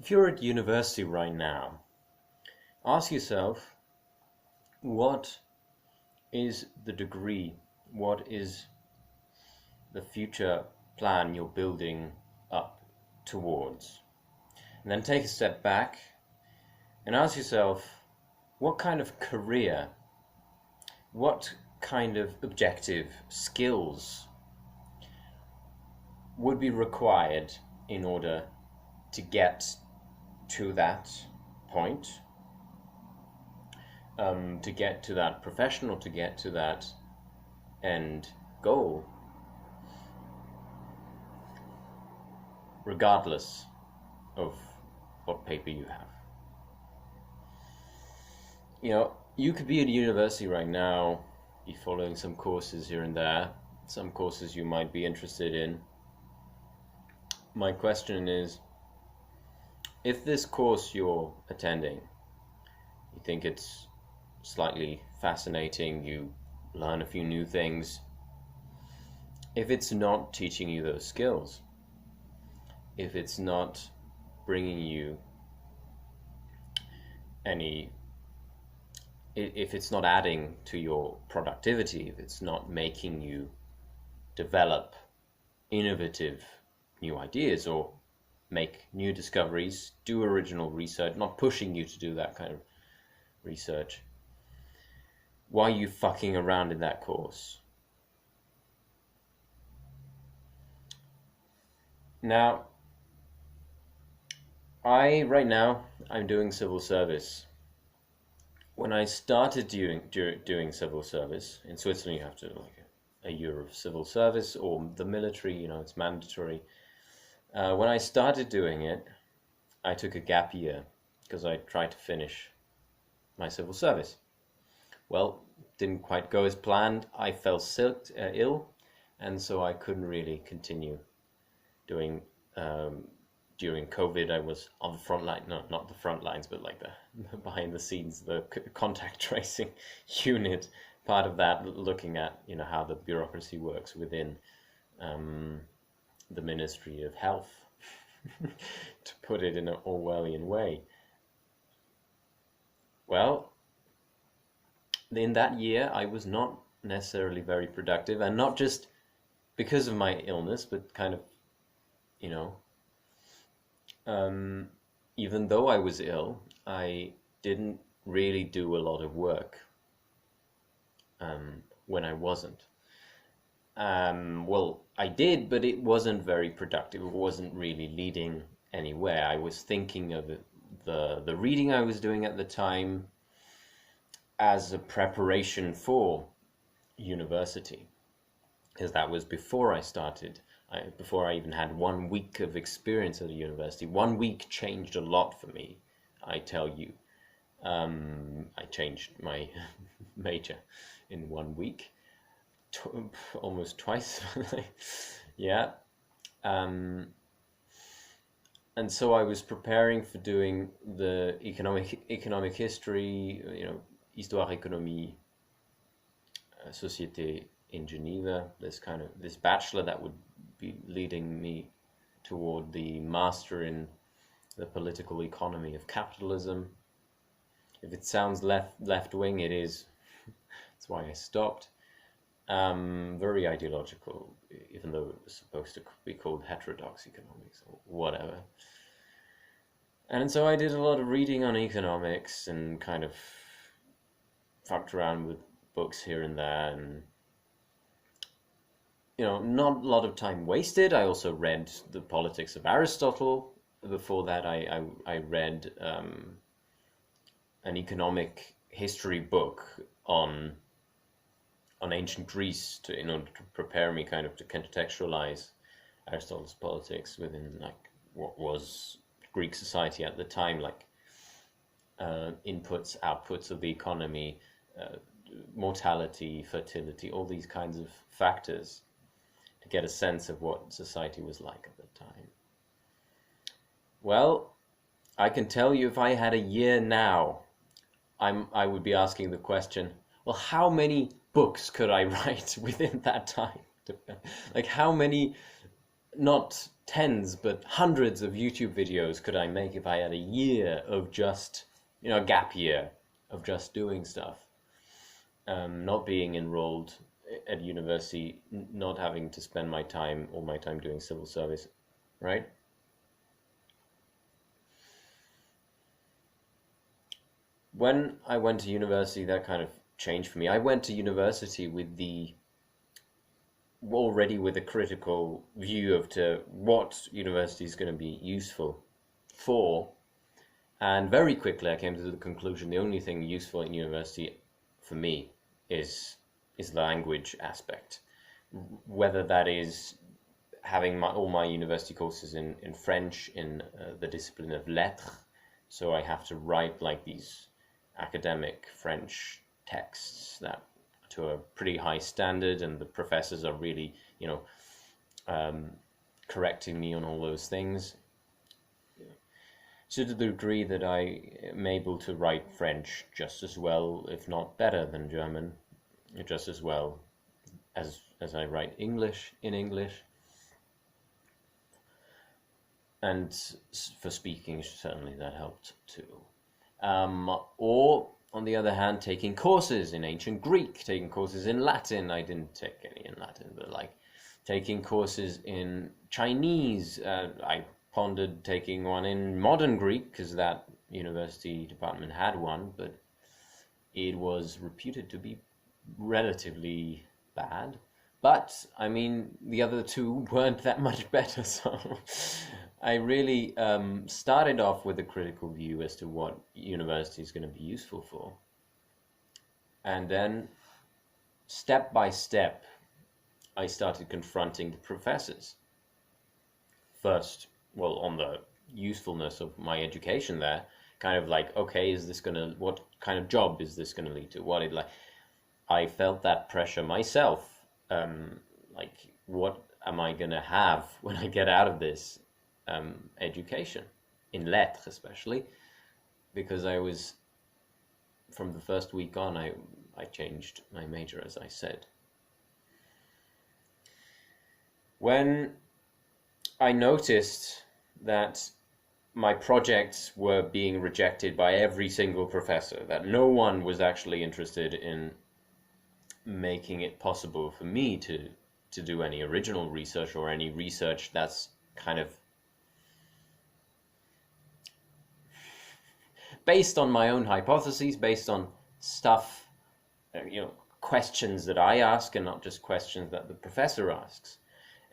If you're at university right now, ask yourself, what is the degree? What is the future plan you're building up towards? And then take a step back and ask yourself, what kind of career, what kind of objective, skills would be required in order to get to that point, to get to that professional, to get to that end goal, regardless of what paper you have. You know, you could be at university right now, be following some courses here and there, some courses you might be interested in. My question is, if this course you're attending, you think it's slightly fascinating, you learn a few new things, if it's not teaching you those skills, if it's not bringing you any, if it's not adding to your productivity, if it's not making you develop innovative new ideas or make new discoveries, do original research, not pushing you to do that kind of research, why are you fucking around in that course? Now, right now, I'm doing civil service. When I started doing civil service, in Switzerland you have to like a year of civil service, or the military, you know, it's mandatory. When I started doing it, I took a gap year because I tried to finish my civil service. Well, didn't quite go as planned. I fell ill, and so I couldn't really continue doing. During COVID, I was on the front line, no, not the front lines, but like the behind the scenes, the contact tracing unit, part of that, looking at, you know, how the bureaucracy works within the Ministry of Health, to put it in an Orwellian way. Well, in that year, I was not necessarily very productive, and not just because of my illness, but kind of, you know, even though I was ill, I didn't really do a lot of work when I wasn't. Well, I did, but it wasn't very productive. It wasn't really leading anywhere. I was thinking of the reading I was doing at the time as a preparation for university, because that was before I started. Before I even had 1 week of experience at a university. 1 week changed a lot for me, I tell you. I changed my major in 1 week, almost twice. Yeah. And so I was preparing for doing the economic history, you know, Histoire, Économie, Société in Geneva, this bachelor that would be leading me toward the master in the political economy of capitalism. If it sounds left wing, it is. That's why I stopped. Very ideological, even though it was supposed to be called heterodox economics or whatever. And so I did a lot of reading on economics and kind of fucked around with books here and there, and you know, not a lot of time wasted. I also read the Politics of Aristotle. Before that, I read an economic history book on ancient Greece in order to prepare me kind of to contextualize Aristotle's politics within like what was Greek society at the time, like inputs, outputs of the economy, mortality, fertility, all these kinds of factors, to get a sense of what society was like at the time. Well, I can tell you, if I had a year now, I would be asking the question, well, how many books could I write within that time? Like, how many not tens but hundreds of YouTube videos could I make if I had a year of just, a gap year of just doing stuff, not being enrolled at university, not having to spend all my time doing civil service, right? When I went to university, that kind of changed for me. I went to university already with a critical view of to what university is going to be useful for, and very quickly I came to the conclusion the only thing useful in university for me is the language aspect, whether that is having all my university courses in French in the discipline of lettres, so I have to write like these academic French texts that to a pretty high standard, and the professors are really, correcting me on all those things. To the degree that I am able to write French just as well, if not better than German, just as well as I write English in English. And for speaking, certainly that helped too. Or, on the other hand, taking courses in ancient Greek, taking courses in Latin. I didn't take any in Latin, but like taking courses in Chinese. I pondered taking one in modern Greek because that university department had one, but it was reputed to be relatively bad. But, I mean, the other two weren't that much better, so I really started off with a critical view as to what university is going to be useful for. And then, step by step, I started confronting the professors. First, well, on the usefulness of my education there, kind of like, okay, what kind of job is this going to lead to? I felt that pressure myself. Like, what am I going to have when I get out of this education, in lettres especially, because I was, from the first week on, I changed my major, as I said. When I noticed that my projects were being rejected by every single professor, that no one was actually interested in making it possible for me to do any original research or any research that's kind of based on my own hypotheses, based on stuff, questions that I ask and not just questions that the professor asks,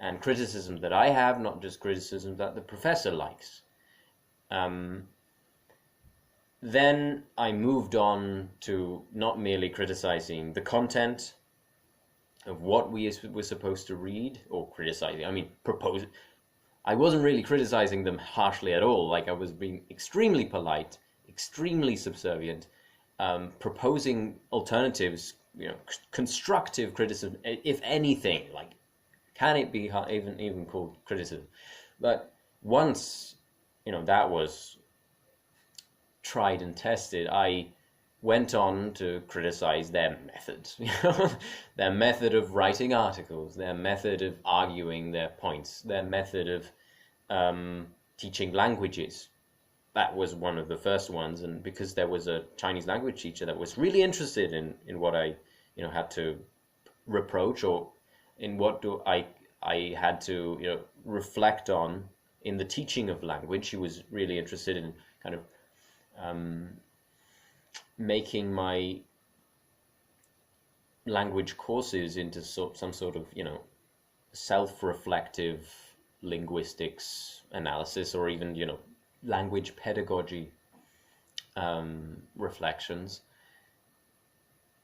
and criticism that I have, not just criticism that the professor likes. Then I moved on to not merely criticizing the content of what we were supposed to read, or criticizing, propose. I wasn't really criticizing them harshly at all. Like, I was being extremely polite, extremely subservient, proposing alternatives, constructive criticism, if anything. Like, can it be even called criticism? But once, that was tried and tested, I went on to criticize their method, their method of writing articles, their method of arguing their points, their method of teaching languages. That was one of the first ones, and because there was a Chinese language teacher that was really interested in what I, had to reproach, or in what I had to, reflect on in the teaching of language. She was really interested in kind of making my language courses into some sort of, self-reflective linguistics analysis, or even, language pedagogy reflections.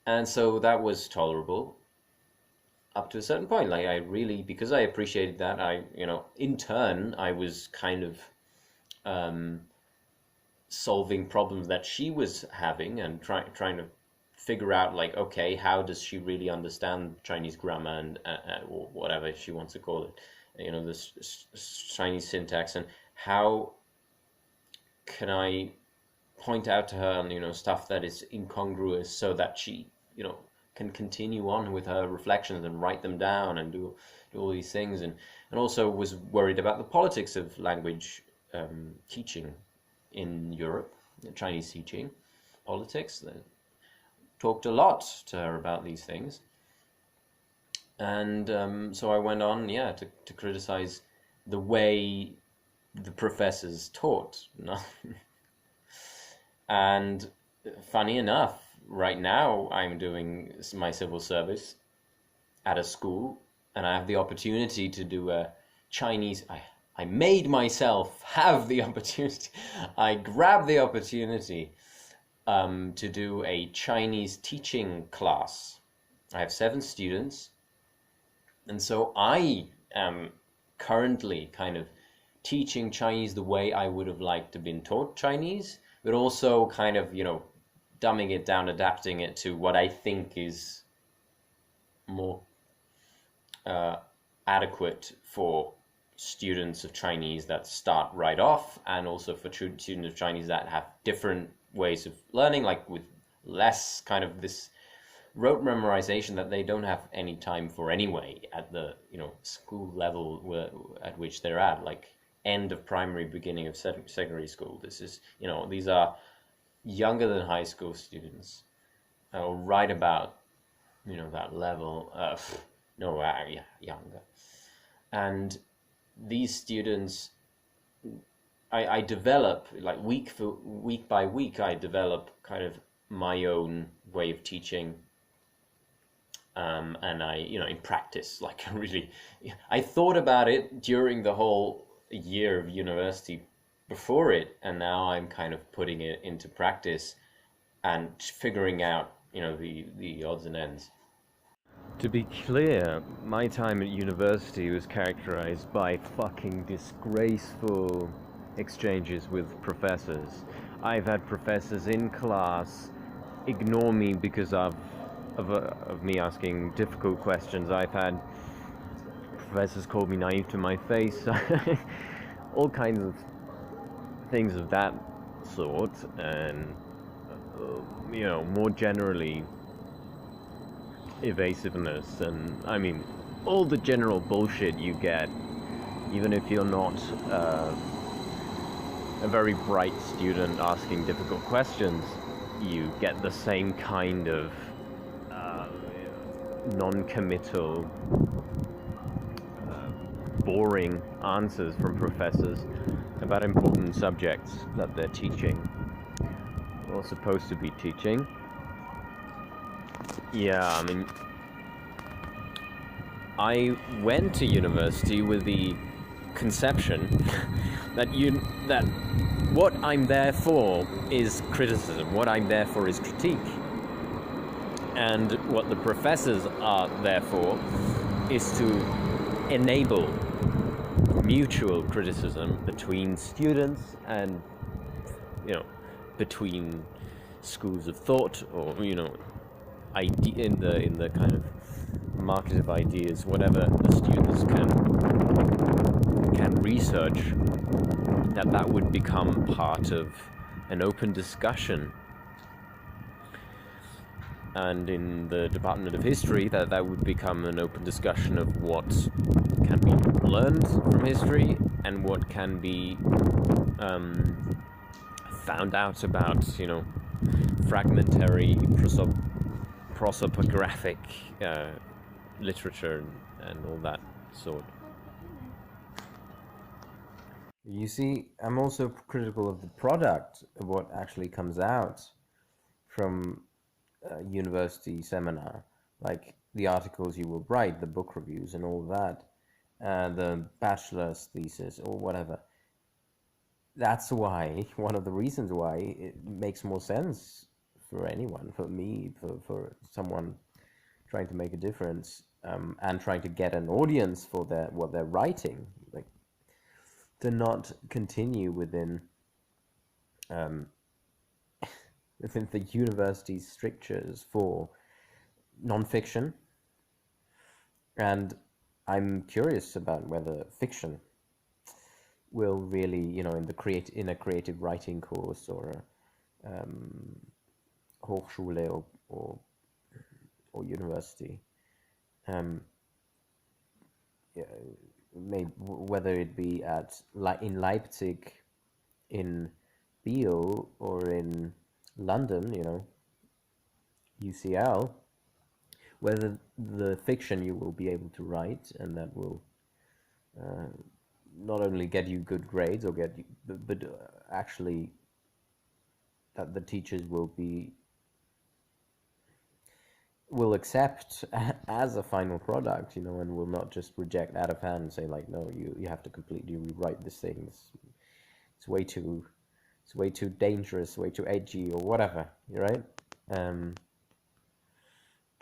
And so that was tolerable up to a certain point. Like, I really, because I appreciated that, in turn, I was kind of solving problems that she was having, and trying to figure out, like, okay, how does she really understand Chinese grammar and or whatever she wants to call it, this Chinese syntax, and how can I point out to her, stuff that is incongruous, so that she, can continue on with her reflections and write them down and do all these things. And and also was worried about the politics of language teaching in Europe, Chinese teaching, politics. They talked a lot to her about these things. And so I went on, yeah, to criticize the way the professors taught. And funny enough, right now I'm doing my civil service at a school, and I have the opportunity to do a Chinese. I made myself have the opportunity. I grabbed the opportunity to do a Chinese teaching class. I have 7 students, and so I am currently kind of teaching Chinese the way I would have liked to have been taught Chinese, but also kind of, dumbing it down, adapting it to what I think is more adequate for students of Chinese that start right off, and also for students of Chinese that have different ways of learning, like with less kind of this rote memorization that they don't have any time for anyway at the school level at which they're at, like end of primary, beginning of secondary school. This is, these are younger than high school students, or right about that level. Yeah, younger. And these students, I develop, like week by week, I develop kind of my own way of teaching. And I, in practice, like I thought about it during the whole year of university before it, and now I'm kind of putting it into practice and figuring out, the odds and ends. To be clear, my time at university was characterized by fucking disgraceful exchanges with professors. I've had professors in class ignore me because of me asking difficult questions. I've had professors call me naive to my face. All kinds of things of that sort, and more generally, evasiveness, and I mean all the general bullshit you get, even if you're not a very bright student asking difficult questions. You get the same kind of non-committal, boring answers from professors about important subjects that they're teaching or supposed to be teaching. Yeah, I mean, I went to university with the conception that what I'm there for is criticism, what I'm there for is critique, and what the professors are there for is to enable mutual criticism between students and between schools of thought, or in the kind of market of ideas, whatever the students can research, that would become part of an open discussion. And in the Department of History, that would become an open discussion of what can be learned from history and what can be found out about, fragmentary prosopographic literature and all that sort. You see, I'm also critical of the product of what actually comes out from a university seminar, like the articles you will write, the book reviews and all that, the bachelor's thesis or whatever. That's why, one of the reasons why it makes more sense for anyone, for me, for someone trying to make a difference, and trying to get an audience for what they're writing, like, to not continue within within the university's strictures for non-fiction. And I'm curious about whether fiction will really, in a creative writing course or Hochschule or university, yeah, maybe whether it be in Leipzig, in Biel, or in London, UCL, whether the fiction you will be able to write and that will not only get you good grades or get you, but actually that the teachers will accept as a final product, and will not just reject out of hand and say like, no, you have to completely rewrite this thing. It's way too it's way too dangerous, way too edgy, or whatever, right? Um,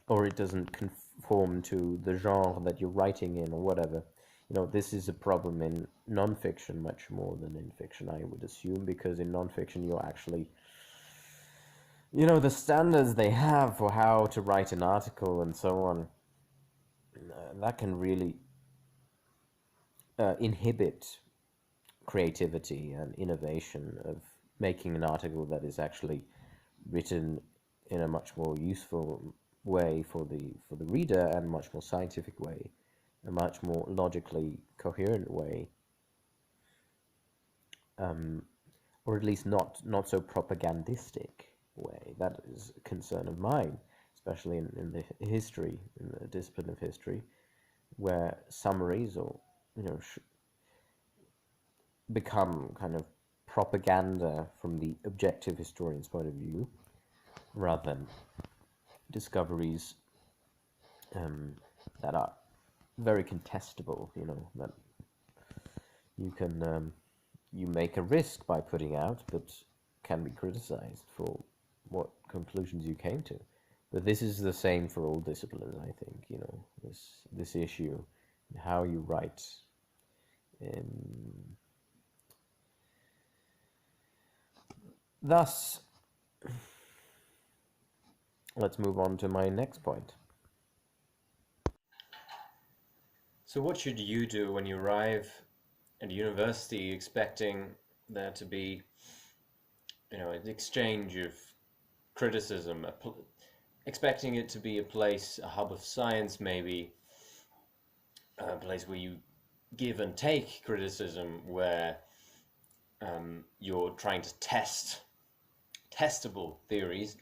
or it doesn't conform to the genre that you're writing in, or whatever. This is a problem in nonfiction much more than in fiction, I would assume, because in nonfiction you're actually, the standards they have for how to write an article and so on, that can really inhibit creativity and innovation of making an article that is actually written in a much more useful way for the reader, and a much more scientific way, a much more logically coherent way, or at least not so propagandistic way. That is a concern of mine, especially in the discipline of history, where summaries or become kind of propaganda from the objective historian's point of view, rather than discoveries that are very contestable. That you make a risk by putting out, but can be criticized for what conclusions you came to. But this is the same for all disciplines, I think. This issue, how you write. Thus, let's move on to my next point. So what should you do when you arrive at university expecting there to be, an exchange of criticism, expecting it to be a place, a hub of science, maybe a place where you give and take criticism, where you're trying to test testable theories,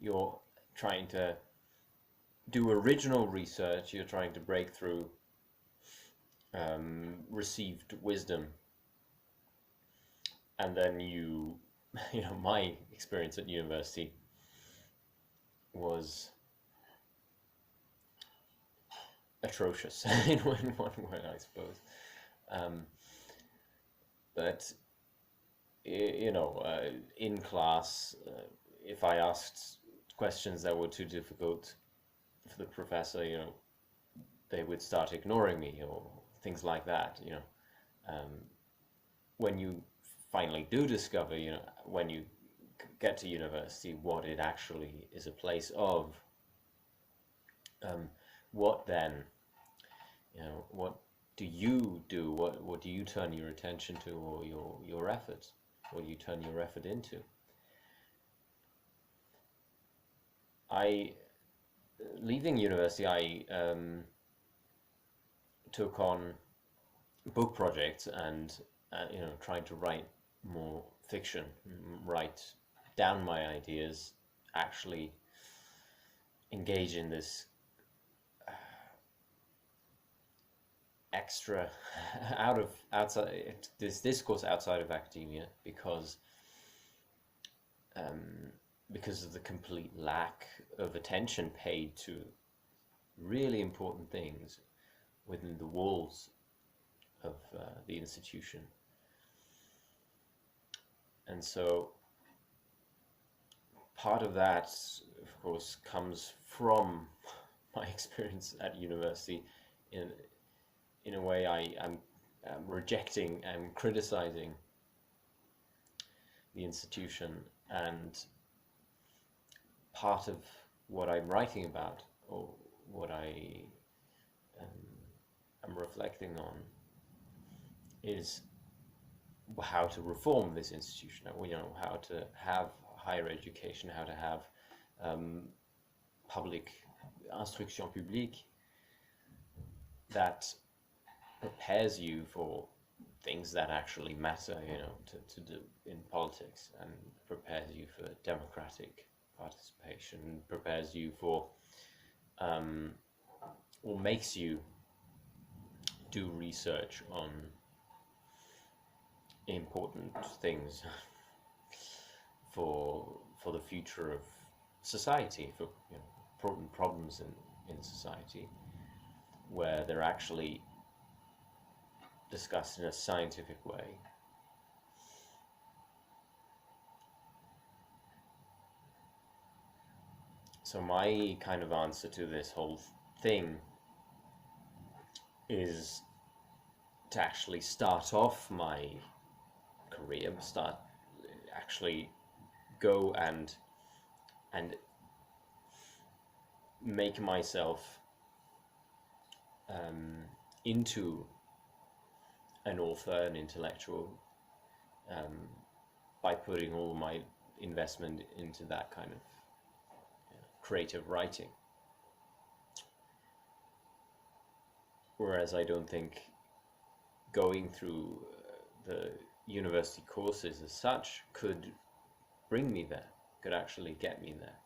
you're trying to do original research, you're trying to break through received wisdom. And then my experience at university was atrocious in one word, I suppose. But in class, if I asked questions that were too difficult for the professor, they would start ignoring me or things like that. When you finally do discover, when you get to university, what it actually is a place of, what then, what do you do? What do you turn your attention to, or your efforts? What do you turn your effort into? Leaving university, I took on book projects and trying to write more fiction, write down my ideas, actually engage in this extra outside this discourse outside of academia, because of the complete lack of attention paid to really important things within the walls of the institution. And so part of that, of course, comes from my experience at university. In a way, I'm rejecting and criticizing the institution, and part of what I'm writing about, or what I am reflecting on, is how to reform this institution. How to have higher education, how to have public instruction publique that prepares you for things that actually matter, to do in politics, and prepares you for democratic participation, prepares you for, or makes you do research on important things for the future of society, for important problems in society, where they're actually discussed in a scientific way. So my kind of answer to this whole thing is to actually start off my career, actually go and make myself into an author, an intellectual, by putting all my investment into that kind of creative writing. Whereas I don't think going through the university courses as such could bring me there, could actually get me there.